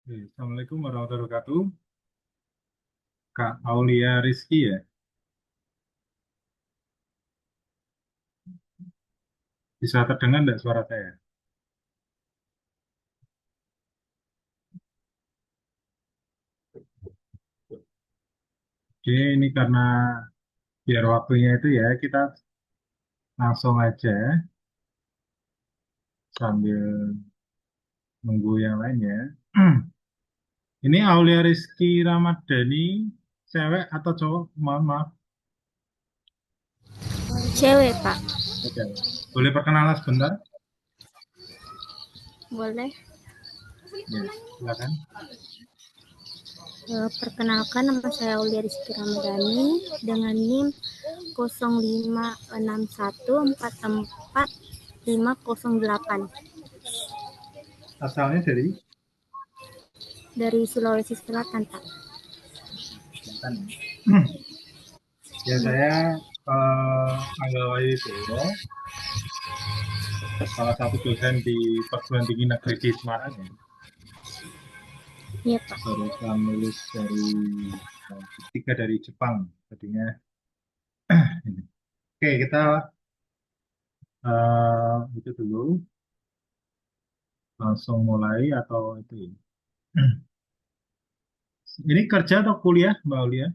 Assalamualaikum warahmatullahi wabarakatuh. Kak Aulia Rizky ya. Bisa terdengar nggak suara saya? Oke, ini karena biar waktunya itu ya, kita langsung aja sambil nunggu yang lain ya. Ini Aulia Rizky Ramadhani, cewek atau cowok? Mohon maaf. Cewek, Pak. Oke. Boleh perkenalan sebentar? Boleh. Ya, silakan. Perkenalkan, nama saya Aulia Rizky Ramadhani dengan NIM 0561445508 Asalnya dari dari Sulawesi Selatan, Pak. Selatan ya. Ya, Iya, saya Angga Wibowo, salah satu dosen di Perguruan Tinggi Negeri di Semarang ya. iya, Pak. Barusan lulus dari tiga dari Jepang tadinya ini. Oke, kita itu dulu langsung mulai atau itu ya. Ini kerja atau kuliah Mbak Aulia?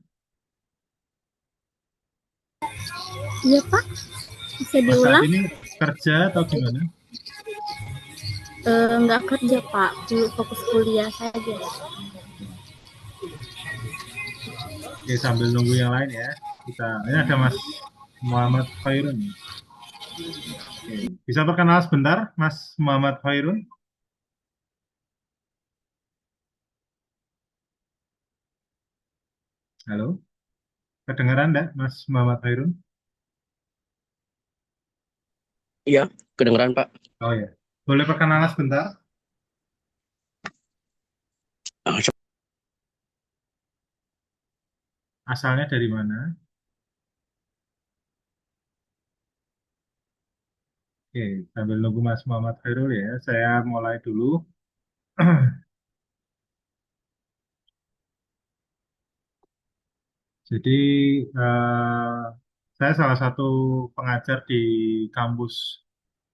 Iya, Pak. Bisa Saat diulang? ini kerja atau gimana? Nggak kerja, Pak. Dulu fokus kuliah saja. Oke, sambil nunggu yang lain ya. Kita ini ada Mas Muhammad Khairun. Oke. Bisa perkenalan sebentar Mas Muhammad Khairun? Halo, kedengaran enggak Mas Muhammad Khairun? Iya, kedengeran Pak. Oh ya. Boleh perkenalan sebentar? Ah, Asalnya dari mana? Oke, sambil nunggu Mas Muhammad Khairul ya, saya mulai dulu. Jadi, eh, saya salah satu pengajar di kampus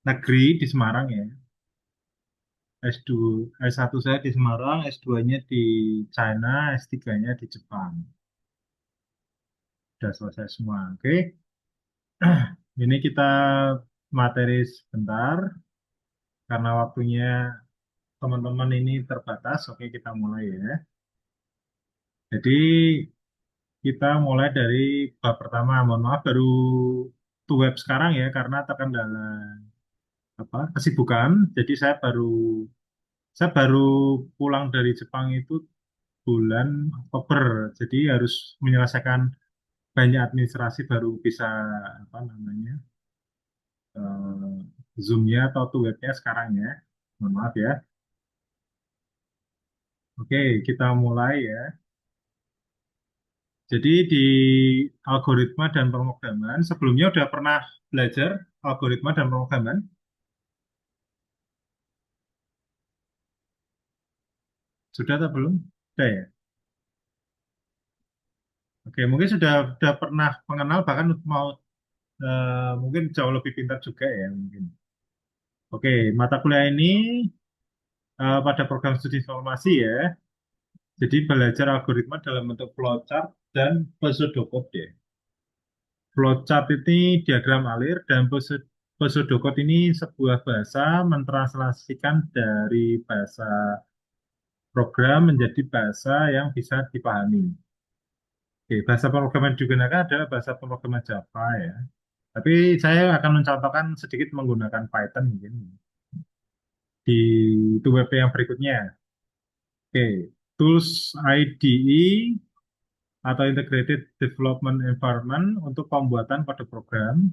negeri di Semarang ya. S2, S1 saya di Semarang, S2-nya di China, S3-nya di Jepang. Sudah selesai semua, oke. Ini kita materi sebentar, karena waktunya teman-teman ini terbatas, oke kita mulai ya. Jadi, kita mulai dari bab pertama. Mohon maaf baru to web sekarang ya karena terkendala apa kesibukan. Jadi saya baru pulang dari Jepang itu bulan Oktober. Jadi harus menyelesaikan banyak administrasi baru bisa apa namanya eh, Zoom-nya atau to webnya sekarang ya. Mohon maaf ya. Oke, kita mulai ya. Jadi di algoritma dan pemrograman sebelumnya udah pernah belajar algoritma dan pemrograman. Sudah atau belum? Sudah ya. Oke, mungkin sudah pernah mengenal bahkan mau mungkin jauh lebih pintar juga ya mungkin. Oke, mata kuliah ini pada program studi informasi ya. Jadi belajar algoritma dalam bentuk flowchart dan pseudocode ya. Flowchart ini diagram alir dan pseudocode ini sebuah bahasa mentranslasikan dari bahasa program menjadi bahasa yang bisa dipahami. Oke, bahasa pemrograman yang digunakan adalah bahasa pemrograman Java ya. Tapi saya akan mencontohkan sedikit menggunakan Python mungkin di web yang berikutnya. Oke, tools IDE atau Integrated Development Environment untuk pembuatan kode program.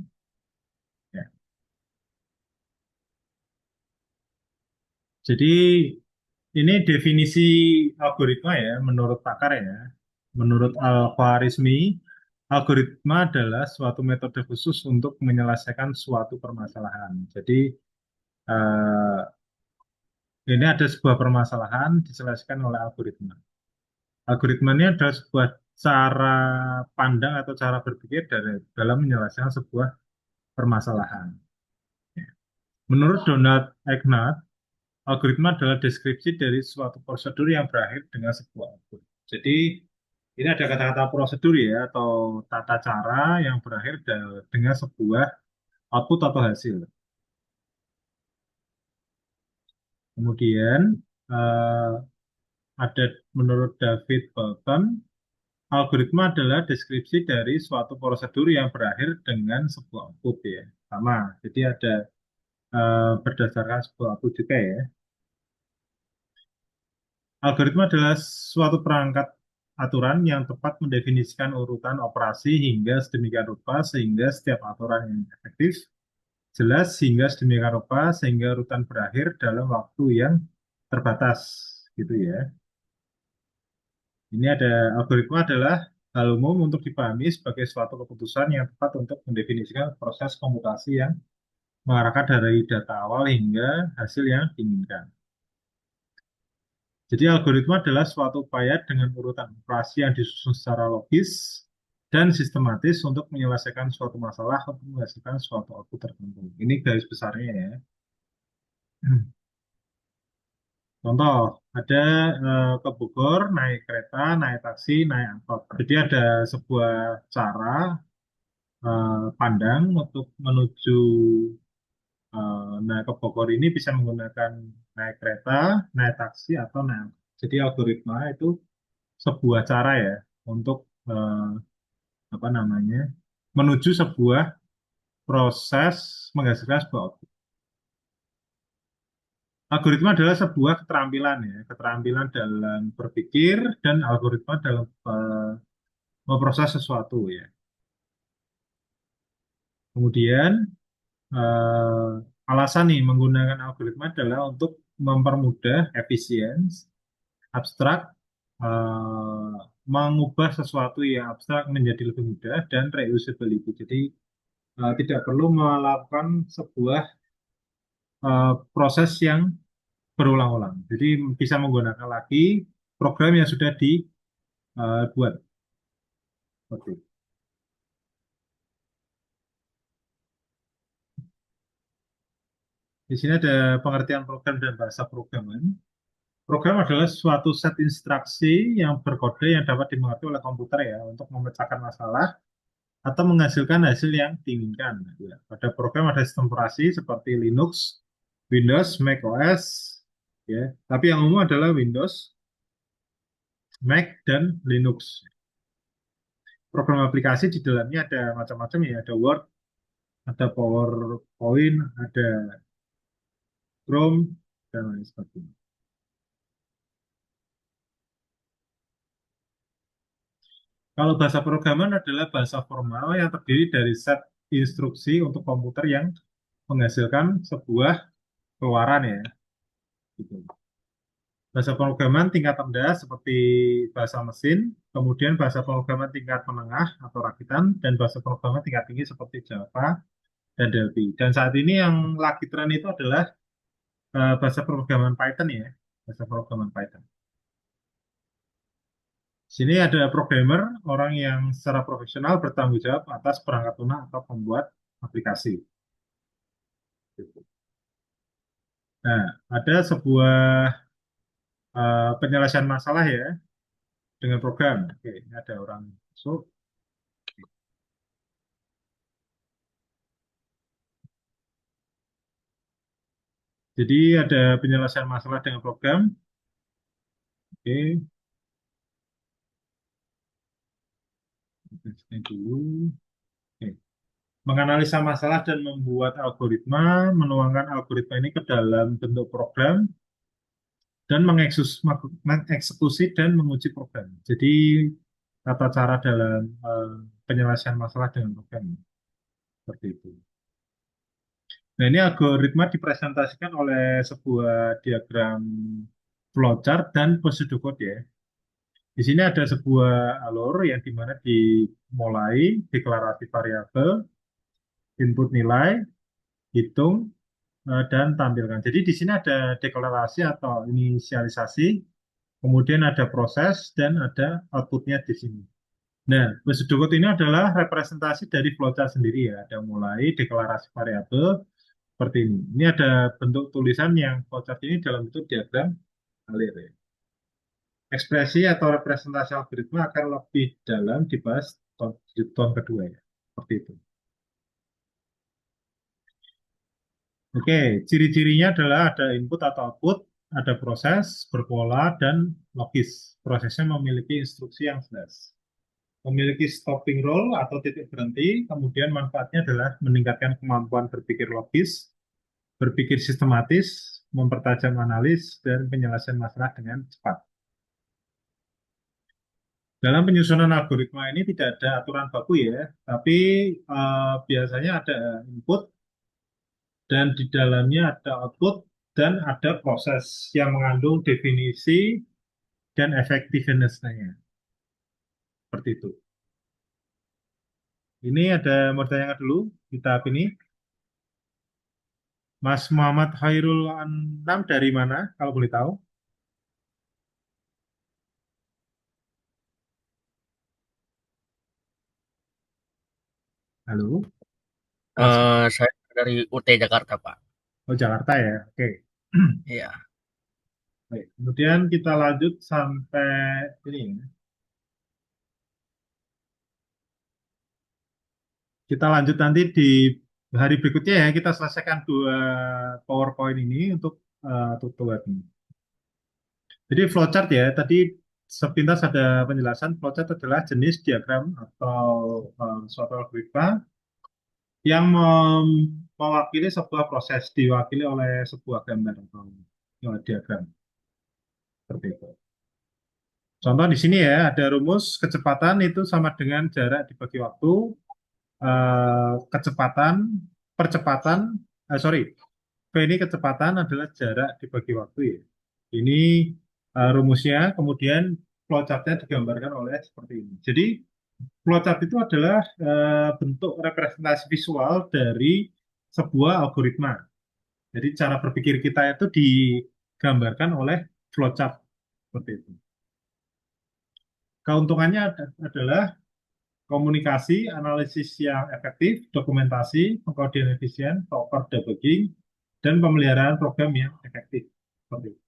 Ya. Jadi ini definisi algoritma ya, menurut pakar ya. Menurut Al-Khwarizmi, algoritma adalah suatu metode khusus untuk menyelesaikan suatu permasalahan. Jadi eh, Ini ada sebuah permasalahan diselesaikan oleh algoritma. Algoritma ini adalah sebuah cara pandang atau cara berpikir dalam menyelesaikan sebuah permasalahan. Menurut Donald Egnat, algoritma adalah deskripsi dari suatu prosedur yang berakhir dengan sebuah output. Jadi ini ada kata-kata prosedur ya atau tata cara yang berakhir dengan sebuah output atau hasil. Kemudian eh, ada menurut David Bolton, algoritma adalah deskripsi dari suatu prosedur yang berakhir dengan sebuah output ya. Sama. Jadi ada berdasarkan sebuah output juga ya. Algoritma adalah suatu perangkat aturan yang tepat mendefinisikan urutan operasi hingga sedemikian rupa sehingga setiap aturan yang efektif, jelas hingga sedemikian rupa sehingga urutan berakhir dalam waktu yang terbatas, gitu ya. Ini ada algoritma adalah hal umum untuk dipahami sebagai suatu keputusan yang tepat untuk mendefinisikan proses komputasi yang mengarahkan dari data awal hingga hasil yang diinginkan. Jadi algoritma adalah suatu upaya dengan urutan operasi yang disusun secara logis dan sistematis untuk menyelesaikan suatu masalah untuk menghasilkan suatu output tertentu. Ini garis besarnya ya. Contoh, ada ke Bogor, naik kereta, naik taksi, naik angkot. Jadi ada sebuah cara pandang untuk menuju naik ke Bogor ini bisa menggunakan naik kereta, naik taksi, atau naik angkot. Jadi algoritma itu sebuah cara ya untuk eh, apa namanya menuju sebuah proses menghasilkan sebuah output. Algoritma adalah sebuah keterampilan ya, keterampilan dalam berpikir dan algoritma dalam memproses sesuatu ya. Kemudian alasan nih menggunakan algoritma adalah untuk mempermudah efisien, abstrak, eh, mengubah sesuatu yang abstrak menjadi lebih mudah dan reusability. Jadi tidak perlu melakukan sebuah proses yang berulang-ulang. Jadi bisa menggunakan lagi program yang sudah dibuat. Oke. Di sini ada pengertian program dan bahasa programan. Program adalah suatu set instruksi yang berkode yang dapat dimengerti oleh komputer ya untuk memecahkan masalah atau menghasilkan hasil yang diinginkan. Ya. Pada program ada sistem operasi seperti Linux, Windows, Mac OS, ya. Tapi yang umum adalah Windows, Mac, dan Linux. Program aplikasi di dalamnya ada macam-macam ya, ada Word, ada PowerPoint, ada Chrome, dan lain sebagainya. Kalau bahasa programan adalah bahasa formal yang terdiri dari set instruksi untuk komputer yang menghasilkan sebuah keluaran ya. Gitu. Bahasa pemrograman tingkat rendah seperti bahasa mesin, kemudian bahasa pemrograman tingkat menengah atau rakitan, dan bahasa pemrograman tingkat tinggi seperti Java dan Delphi. Dan saat ini yang lagi tren itu adalah bahasa pemrograman Python ya, bahasa pemrograman Python. Sini ada programmer, orang yang secara profesional bertanggung jawab atas perangkat lunak atau pembuat aplikasi. Nah, ada sebuah penyelesaian masalah ya dengan program. Oke, ini ada orang masuk. Jadi ada penyelesaian masalah dengan program. Oke, ini dulu. Oke. Menganalisa masalah dan membuat algoritma, menuangkan algoritma ini ke dalam bentuk program dan mengeksekusi dan menguji program. Jadi tata cara dalam penyelesaian masalah dengan program seperti itu. Nah, ini algoritma dipresentasikan oleh sebuah diagram flowchart dan prosedur code ya. Di sini ada sebuah alur yang dimana dimulai deklarasi variabel, input nilai, hitung, dan tampilkan. Jadi di sini ada deklarasi atau inisialisasi, kemudian ada proses dan ada outputnya di sini. Nah, prosedur ini adalah representasi dari flowchart sendiri ya. Ada mulai deklarasi variabel seperti ini. Ini ada bentuk tulisan yang flowchart ini dalam bentuk diagram alir ya. Ekspresi atau representasi algoritma akan lebih dalam dibahas di tahun kedua ya. Seperti itu. Oke, ciri-cirinya adalah ada input atau output, ada proses, berpola, dan logis. Prosesnya memiliki instruksi yang jelas. Memiliki stopping rule atau titik berhenti, kemudian manfaatnya adalah meningkatkan kemampuan berpikir logis, berpikir sistematis, mempertajam analis, dan penyelesaian masalah dengan cepat. Dalam penyusunan algoritma ini tidak ada aturan baku ya, tapi biasanya ada input dan di dalamnya ada output dan ada proses yang mengandung definisi dan effectiveness-nya. Seperti itu. Ini ada mau ditanyakan dulu di tahap ini. Mas Muhammad Khairul Anam dari mana, kalau boleh tahu? Halo, Mas. Saya dari UT Jakarta, Pak. Oh, Jakarta ya. Oke. Iya. Baik. Kemudian kita lanjut sampai ini. Kita lanjut nanti di hari berikutnya ya. Kita selesaikan dua PowerPoint ini untuk tutorial ini. Jadi flowchart ya. Tadi sepintas ada penjelasan. Flowchart adalah jenis diagram atau suatu algoritma yang mewakili sebuah proses, diwakili oleh sebuah gambar atau diagram seperti itu. Contoh di sini ya, ada rumus kecepatan itu sama dengan jarak dibagi waktu, kecepatan, percepatan, sorry, V ini kecepatan adalah jarak dibagi waktu ya. Ini rumusnya, kemudian flowchartnya digambarkan oleh seperti ini. Jadi flowchart itu adalah bentuk representasi visual dari sebuah algoritma. Jadi cara berpikir kita itu digambarkan oleh flowchart seperti itu. Keuntungannya adalah komunikasi, analisis yang efektif, dokumentasi, pengkodean efisien, proper debugging, dan pemeliharaan program yang efektif. Seperti itu.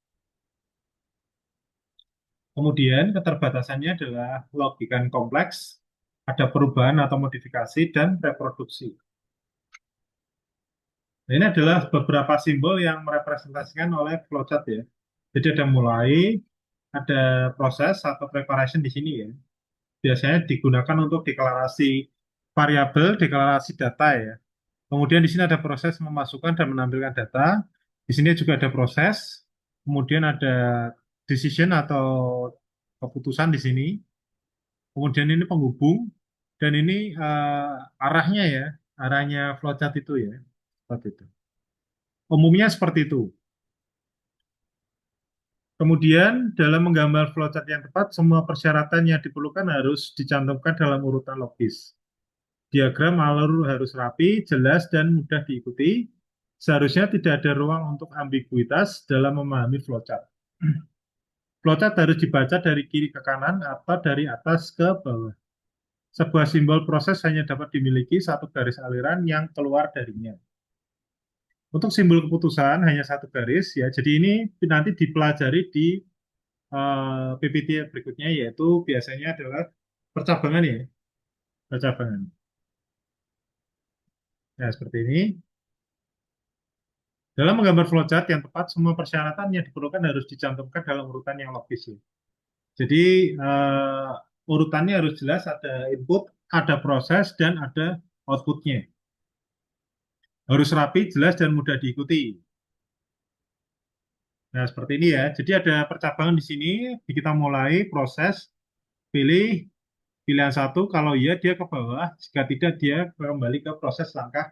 Kemudian keterbatasannya adalah logika kompleks, ada perubahan atau modifikasi, dan reproduksi. Nah, ini adalah beberapa simbol yang merepresentasikan oleh flowchart ya. Jadi ada mulai, ada proses atau preparation di sini ya. Biasanya digunakan untuk deklarasi variabel, deklarasi data ya. Kemudian di sini ada proses memasukkan dan menampilkan data. Di sini juga ada proses. Kemudian ada decision atau keputusan di sini. Kemudian ini penghubung. Dan ini arahnya ya, arahnya flowchart itu ya. Seperti itu. Umumnya seperti itu. Kemudian dalam menggambar flowchart yang tepat, semua persyaratan yang diperlukan harus dicantumkan dalam urutan logis. Diagram alur harus rapi, jelas, dan mudah diikuti. Seharusnya tidak ada ruang untuk ambiguitas dalam memahami flowchart. Flowchart harus dibaca dari kiri ke kanan atau dari atas ke bawah. Sebuah simbol proses hanya dapat dimiliki satu garis aliran yang keluar darinya. Untuk simbol keputusan hanya satu garis ya. Jadi ini nanti dipelajari di PPT berikutnya yaitu biasanya adalah percabangan ya, percabangan. Nah, seperti ini. Dalam menggambar flowchart yang tepat, semua persyaratan yang diperlukan harus dicantumkan dalam urutan yang logis. Ya. Jadi urutannya harus jelas, ada input, ada proses, dan ada outputnya. Harus rapi, jelas, dan mudah diikuti. Nah, seperti ini ya. Jadi ada percabangan di sini. Kita mulai proses, pilih pilihan satu. Kalau iya, dia ke bawah. Jika tidak, dia kembali ke proses langkah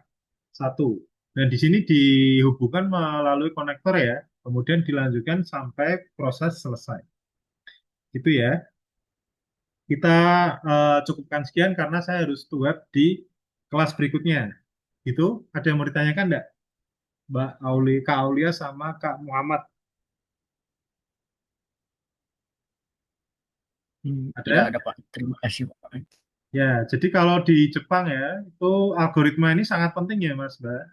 satu. Dan di sini dihubungkan melalui konektor ya. Kemudian dilanjutkan sampai proses selesai. Gitu ya. Kita cukupkan sekian karena saya harus to web di kelas berikutnya. Gitu, ada yang mau ditanyakan enggak? Mbak Kak Aulia sama Kak Muhammad. Tidak Ada? ada Pak. Terima kasih Pak. Ya, jadi kalau di Jepang ya, itu algoritma ini sangat penting ya, Mas, Mbak.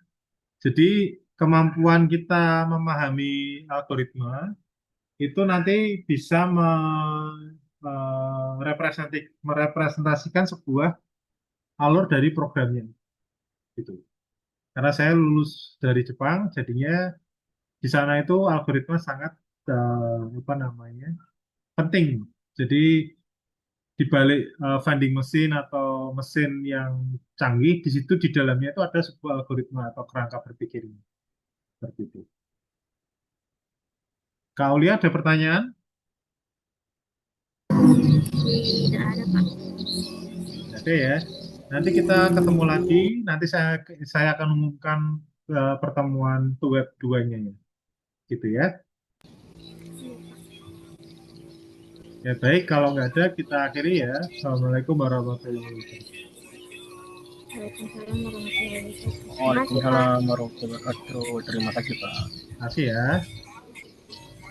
Jadi kemampuan kita memahami algoritma itu nanti bisa merepresentasikan sebuah alur dari programnya, gitu. Karena saya lulus dari Jepang, jadinya di sana itu algoritma sangat apa namanya penting. Jadi di balik vending machine atau mesin yang canggih, di situ di dalamnya itu ada sebuah algoritma atau kerangka berpikir seperti itu. Kak Aulia ada pertanyaan? Tidak ada, Pak. Ada ya. Nanti kita ketemu lagi. Nanti saya akan umumkan pertemuan web 2-nya ya. Gitu ya. Ya baik, kalau nggak ada kita akhiri ya. Assalamualaikum warahmatullahi wabarakatuh. Waalaikumsalam warahmatullahi wabarakatuh. Terima kasih, Pak. Waalaikumsalam warahmatullahi wabarakatuh. Terima kasih Pak. Terima kasih ya.